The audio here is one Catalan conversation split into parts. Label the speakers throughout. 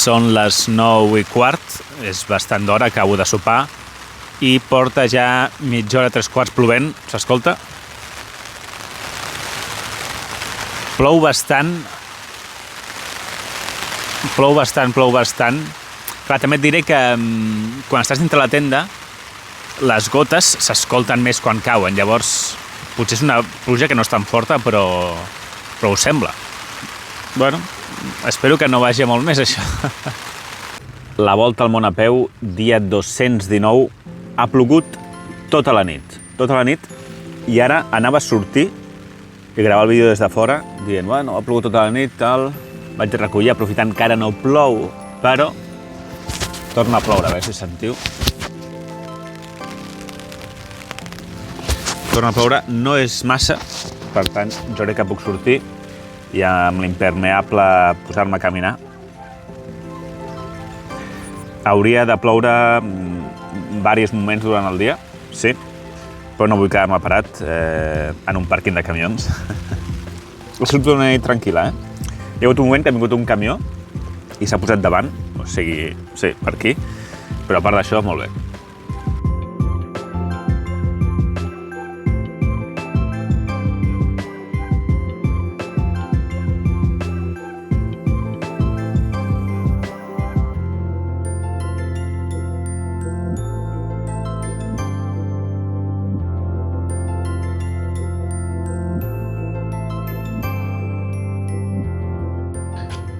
Speaker 1: Són les 9:15, és bastant d'hora, acabo de sopar i porta ja mitja hora, 3/4 plovent, s'escolta? Plou bastant. Clar, també et diré que quan estàs dintre la tenda, les gotes s'escolten més quan cauen. Llavors, potser és una pluja que no és tan forta, però ho sembla. Bueno, espero que no vagi molt més, això. La volta al món a peu, dia 219. Ha plogut tota la nit. I ara anava a sortir i gravar el vídeo des de fora, dient, bueno, ha plogut tota la nit, tal. Vaig recollir, aprofitant que ara no plou, però torna a ploure, a veure si sentiu. Torna a ploure, no és massa, per tant, jo crec que puc sortir i amb l'impermeable posar-me a caminar. Hauria de ploure diversos moments durant el dia, sí, però no vull quedar-me parat en un pàrquing de camions. Ha sigut una nit tranquil·la, Hi ha hagut un moment que ha vingut un camió i s'ha posat davant, o sigui, sí, per aquí, però a part d'això, molt bé.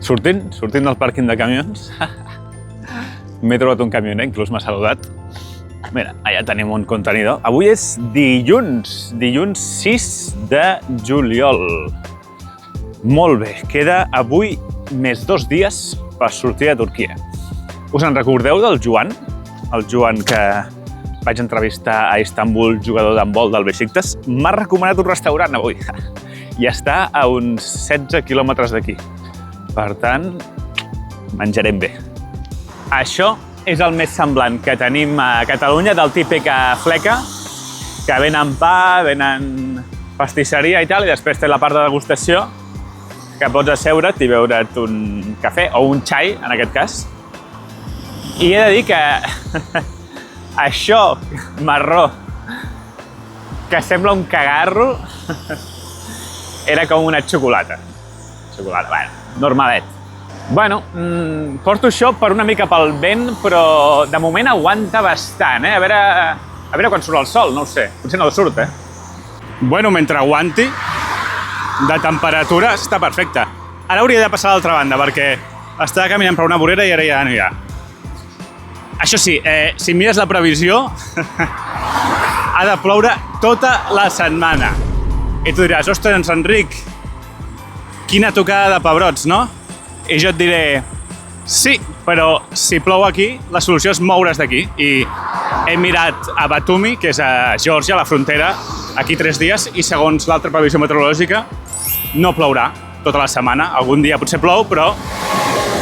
Speaker 1: Sortint del pàrquing de camions, m'he trobat un camioner, inclús m'ha saludat. Mira, allà tenim un contenidor. Avui és dilluns 6 de juliol. Molt bé, queda avui més 2 dies per sortir de Turquia. Us en recordeu del Joan? El Joan que vaig entrevistar a Istanbul, jugador d'handbol del Beşiktaş. M'ha recomanat un restaurant avui i està a uns 16 quilòmetres d'aquí. Per tant, menjarem bé. Això és el més semblant que tenim a Catalunya del típic fleca, que venen pa, venen pastisseria i tal, i després té la part de degustació, que pots asseure't i beure't un cafè, o un xai, en aquest cas. I he de dir que això marró, que sembla un cagarro, era com una xocolata. Bueno, normalet. Bueno, porto això per una mica pel vent, però de moment aguanta bastant, A veure quan surt el sol, no ho sé. Potser no surt, Bueno, mentre aguanti, de temperatura està perfecte. Ara hauria de passar a l'altra banda, perquè estava caminant per una vorera i ara ja no hi ha. Això sí, si mires la previsió, ha de ploure tota la setmana. I tu diràs, ostres, Enric, quina tocada de pebrots, no? I jo et diré, sí, però si plou aquí, la solució és moure's d'aquí. I he mirat a Batumi, que és a Geòrgia, a la frontera, aquí 3 dies, i segons l'altra previsió meteorològica, no plourà tota la setmana. Algun dia potser plou, però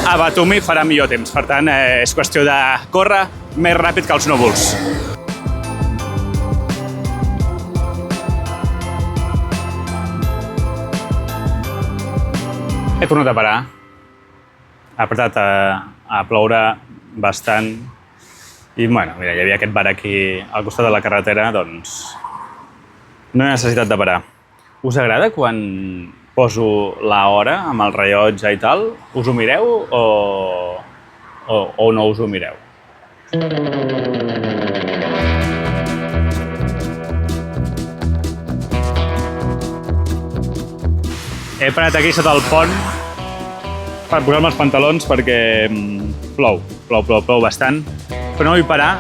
Speaker 1: a Batumi farà millor temps. Per tant, és qüestió de córrer més ràpid que els núvols. He tornat a parar. Ha apretat a ploure bastant. I, bueno, mira, hi havia aquest bar aquí al costat de la carretera, doncs no hi ha necessitat de parar. Us agrada quan poso l'hora amb el rellotge i tal? Us ho mireu o no us ho mireu? He parat aquí sota el pont per posar-me els pantalons perquè plou bastant. Però no vull parar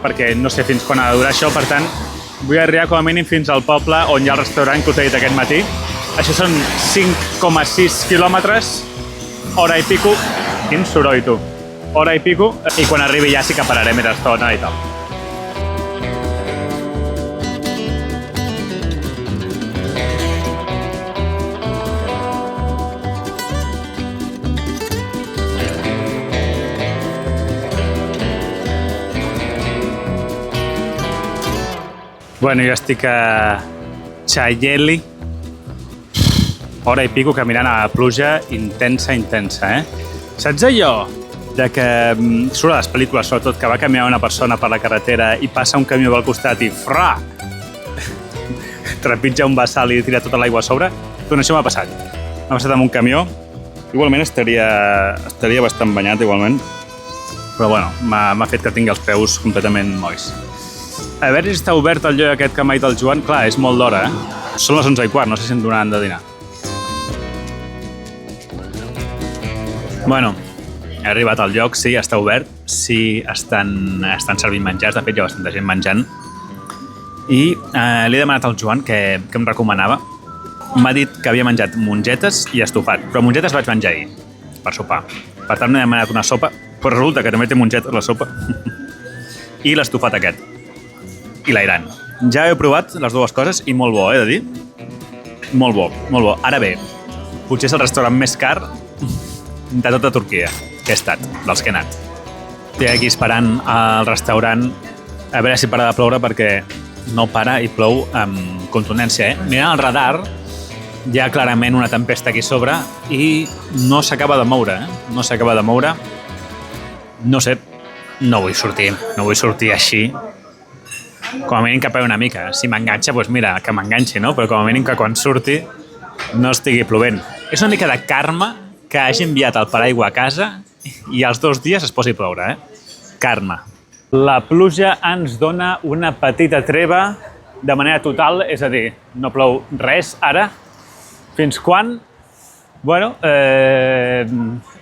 Speaker 1: perquè no sé fins quan ha de durar això, per tant, vull arribar com a mínim fins al poble on hi ha el restaurant que us he dit aquest matí. Això són 5,6 quilòmetres, hora i pico. Quin soroll, tu. Hora i pico, i quan arribi ja sí que pararé més estona i tal. Bueno, jo estic a Çayeli, hora i pico caminant a la pluja intensa, Saps allò
Speaker 2: de que surt a les pel·lícules, sobretot, que va caminar una persona per la carretera i passa un camió pel costat i fra! Trepitja un bassal i tira tota l'aigua a sobre. Doncs això m'ha passat. M'ha passat amb un camió. Igualment estaria bastant banyat, igualment. Però bueno, m'ha fet que tingui els peus completament molls. A veure si està obert el lloc aquest que m'ha dit el Joan. Clar, és molt d'hora, Són les 11:15, no sé si em donaran de dinar. Bueno, he arribat al lloc, sí, està obert. Sí, estan servint menjars, de fet hi ha bastanta gent menjant. I li he demanat al Joan que em recomanava. M'ha dit que havia menjat mongetes i estofat, però mongetes vaig menjar ahir, per sopar. Per tant, m'he demanat una sopa, però resulta que també té mongetes la sopa. I l'estofat aquest. I l'airan. Ja he provat les dues coses i molt bo, he de dir. Molt bo, molt bo. Ara bé, potser és el restaurant més car de tota Turquia que he estat, dels que he anat. Estic aquí esperant al restaurant a veure si para de ploure perquè no para i plou amb contundència, Mirant el radar, hi ha clarament una tempesta aquí sobre i no s'acaba de moure, No s'acaba de moure. No sé, no vull sortir així. Com a mínim que pegui una mica. Si m'enganxa, doncs mira, que m'enganxi, no? Però com a mínim que quan surti no estigui plovent. És una mica de karma que hagi enviat el paraigua a casa i als 2 dies es posi a ploure, Karma. La pluja ens dona una petita treva de manera total, és a dir, no plou res ara. Fins quan? Bueno,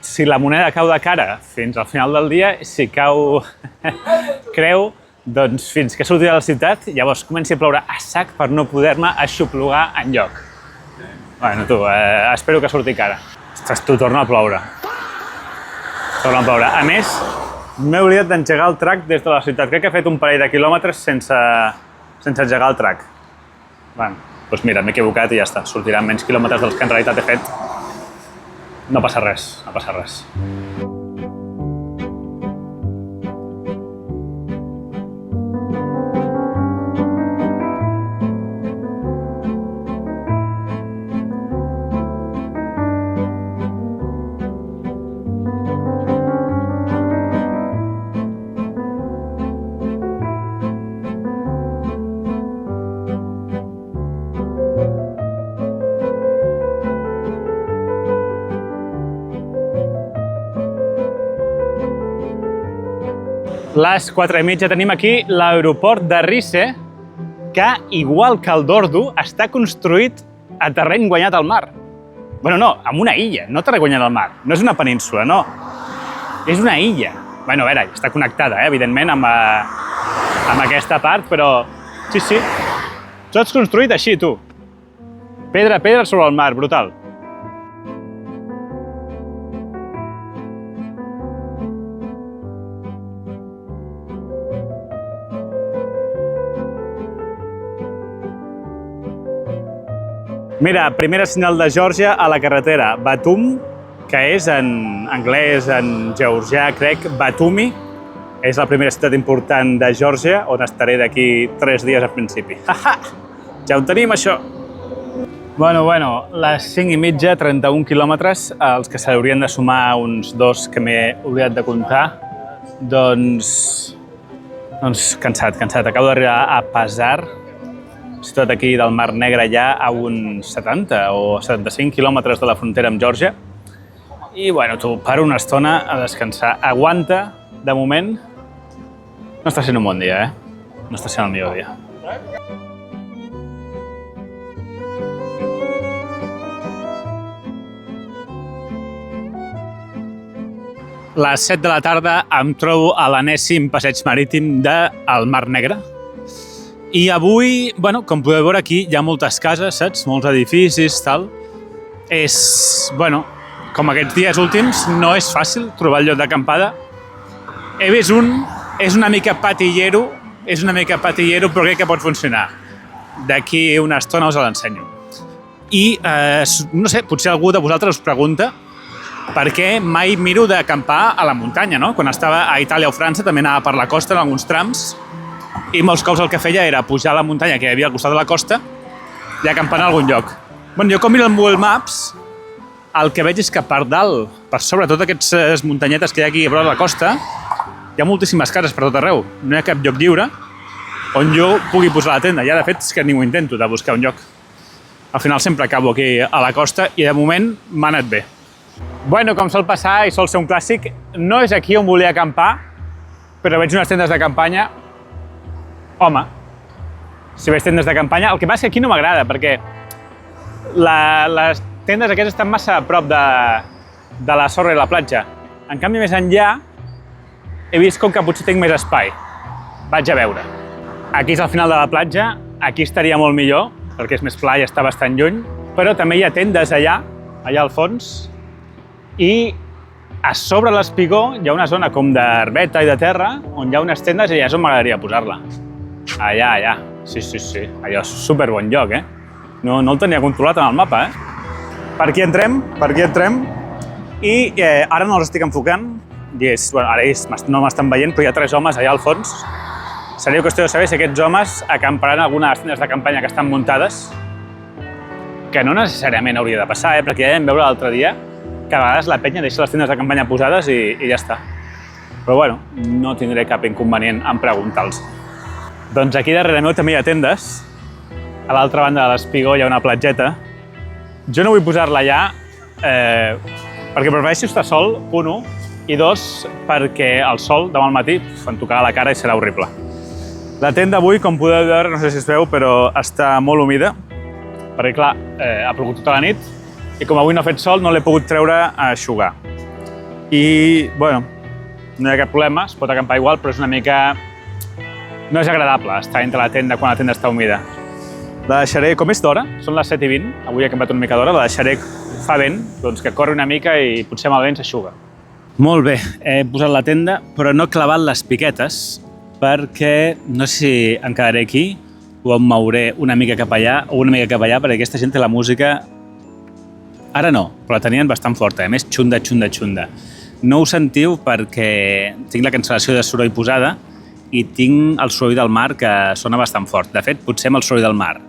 Speaker 2: si la moneda cau de cara fins al final del dia, si cau creu, doncs fins que surti de la ciutat, llavors comenci a ploure a sac per no poder-me aixoplugar enlloc. Bueno, tu, espero que surti cara. Ostres, tu, torna a ploure. Torna a ploure. A més, m'he oblidat d'engegar el trac des de la ciutat. Crec que he fet un parell de quilòmetres sense engegar el trac. Bueno, doncs mira, m'he equivocat i ja està. Sortiran menys quilòmetres dels que en realitat he fet. No passa res, no passa res. Les 4:30 tenim aquí l'aeroport de Rize, que, igual que el d'Ordu, està construït a terreny guanyat al mar. Bueno, no, amb una illa, no terreny guanyat al mar. No és una península, no. És una illa. Bueno, a veure, està connectada, evidentment, amb aquesta part, però sí. Tot construït així, tu. Pedra a pedra sobre el mar, brutal. Mira, primera senyal de Geòrgia a la carretera. Batum, que és en anglès, en georgià, crec, Batumi. És la primera ciutat important de Geòrgia, on estaré d'aquí 3 dies al principi. Ja ho tenim, això! Bueno, les 5:30, 31 quilòmetres, els que s'haurien de sumar uns 2 que m'he oblidat de comptar, doncs cansat. Acabo d'arribar a Pazar, ciutat aquí del Mar Negre, ja a uns 70 o 75 quilòmetres de la frontera amb Geòrgia. I, bueno, tu, paro una estona a descansar. Aguanta, de moment. No està sent un bon dia, No està sent el millor dia. Les 7 de la tarda em trobo a l'enèsim passeig marítim del Mar Negre. I avui, bueno, com podeu veure aquí, hi ha moltes cases, saps? Molts edificis, tal. Com aquests dies últims, no és fàcil trobar el lloc d'acampada. He vist és una mica patillero, però crec que pot funcionar. D'aquí una estona us l'ensenyo. I, no sé, potser algú de vosaltres us pregunta per què mai miro d'acampar a la muntanya, no? Quan estava a Itàlia o França també anava per la costa en alguns trams i molts cops el que feia era pujar a la muntanya que hi havia al costat de la costa i acampar en algun lloc. Bueno, jo com miro el Google Maps, el que veig és que per dalt, per sobre totes aquestes muntanyetes que hi ha aquí a prop de la costa, hi ha moltíssimes cases per tot arreu. No hi ha cap lloc lliure on jo pugui posar la tenda. Ja, de fet, és que ni ho intento, de buscar un lloc. Al final sempre acabo aquí a la costa i de moment m'ha anat bé. Bueno, com sol passar i sol ser un clàssic, no és aquí on volia acampar, però veig unes tendes de campanya. Home, si veig tendes de campanya, el que passa és que aquí no m'agrada, perquè les tendes aquestes estan massa a prop de la sorra i la platja. En canvi, més enllà, he vist com que potser tinc més espai. Vaig a veure. Aquí és al final de la platja, aquí estaria molt millor, perquè és més pla i està bastant lluny, però també hi ha tendes allà al fons, i a sobre l'espigó hi ha una zona com d'herbeta i de terra, on hi ha unes tendes i allà és on m'agradaria posar-la. Allà. Sí. Allò és superbon lloc, eh? No el tenia controlat en el mapa, eh? Per aquí entrem, i ara no els estic enfocant, i ara no m'estan veient, però hi ha 3 homes allà al fons. Seria qüestió de saber si aquests homes acamparan alguna de les tendes de campanya que estan muntades, que no necessàriament hauria de passar, perquè ja vam veure l'altre dia que a vegades la penya deixa les tendes de campanya posades i ja està. Però bueno, no tindré cap inconvenient en preguntar-los. Doncs aquí darrere meu també hi ha tendes. A l'altra banda de l'espigó hi ha una platgeta. Jo no vull posar-la allà perquè prefereixo estar sol, 1, i 2, perquè el sol demà al matí em tocarà la cara i serà horrible. La tenda avui, com podeu veure, no sé si es veu, però està molt humida, perquè clar, ha plogut tota la nit i com avui no ha fet sol no l'he pogut treure a eixugar. I, bueno, no hi ha cap problema, es pot acampar igual, però és una mica... no és agradable estar entre la tenda quan la tenda està humida. La deixaré, com és d'hora, són les 7:20, avui he acampat una mica d'hora, la deixaré fa vent, doncs que corri una mica i potser amb el vent s'eixuga. Molt bé, he posat la tenda, però no he clavat les piquetes, perquè no sé si em quedaré aquí o em mouré una mica cap allà o una mica cap allà, perquè aquesta gent té la música... Ara no, però la tenien bastant forta, a més xunda. No ho sentiu perquè tinc la cancel·lació de soroll posada i tinc el soroll del mar que sona bastant fort. De fet, potser amb el soroll del mar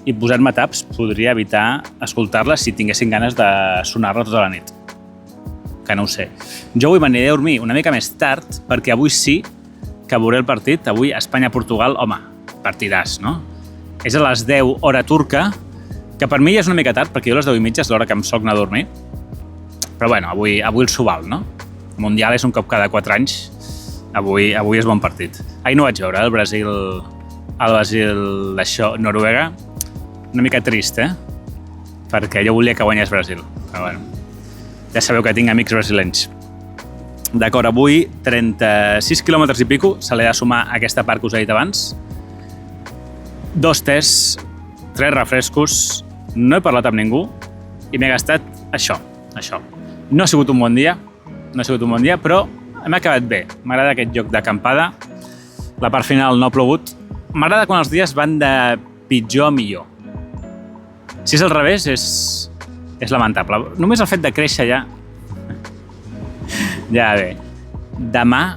Speaker 2: i posant-me taps podria evitar escoltar-la si tinguessin ganes de sonar-la tota la nit. Que no ho sé. Jo avui m'aniré a dormir una mica més tard perquè avui sí que veuré el partit. Avui Espanya-Portugal, home, partidàs, no? És a les 10 hora turca, que per mi ja és una mica tard perquè jo a les 10:30 és l'hora que em soc anar a dormir. Però bueno, avui el s'ho no? El Mundial és un cop cada 4 anys. Avui és bon partit. Ahir no vaig veure el Brasil d'això, Noruega. Una mica trist, perquè jo volia que guanyés Brasil. Però bueno, ja sabeu que tinc amics brasilenys. D'acord, avui 36 quilòmetres i pico, se l'he de sumar a aquesta part que us he dit abans. 2 tés, 3 refrescos, no he parlat amb ningú i m'he gastat això. No ha sigut un bon dia, però m'ha acabat bé. M'agrada aquest lloc d'acampada. La part final no ha plogut. M'agrada quan els dies van de pitjor a millor. Si és al revés, és lamentable. Només el fet de créixer ja... Ja bé. Demà,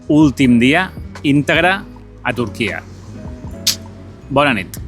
Speaker 2: últim dia, íntegre a Turquia. Bona nit.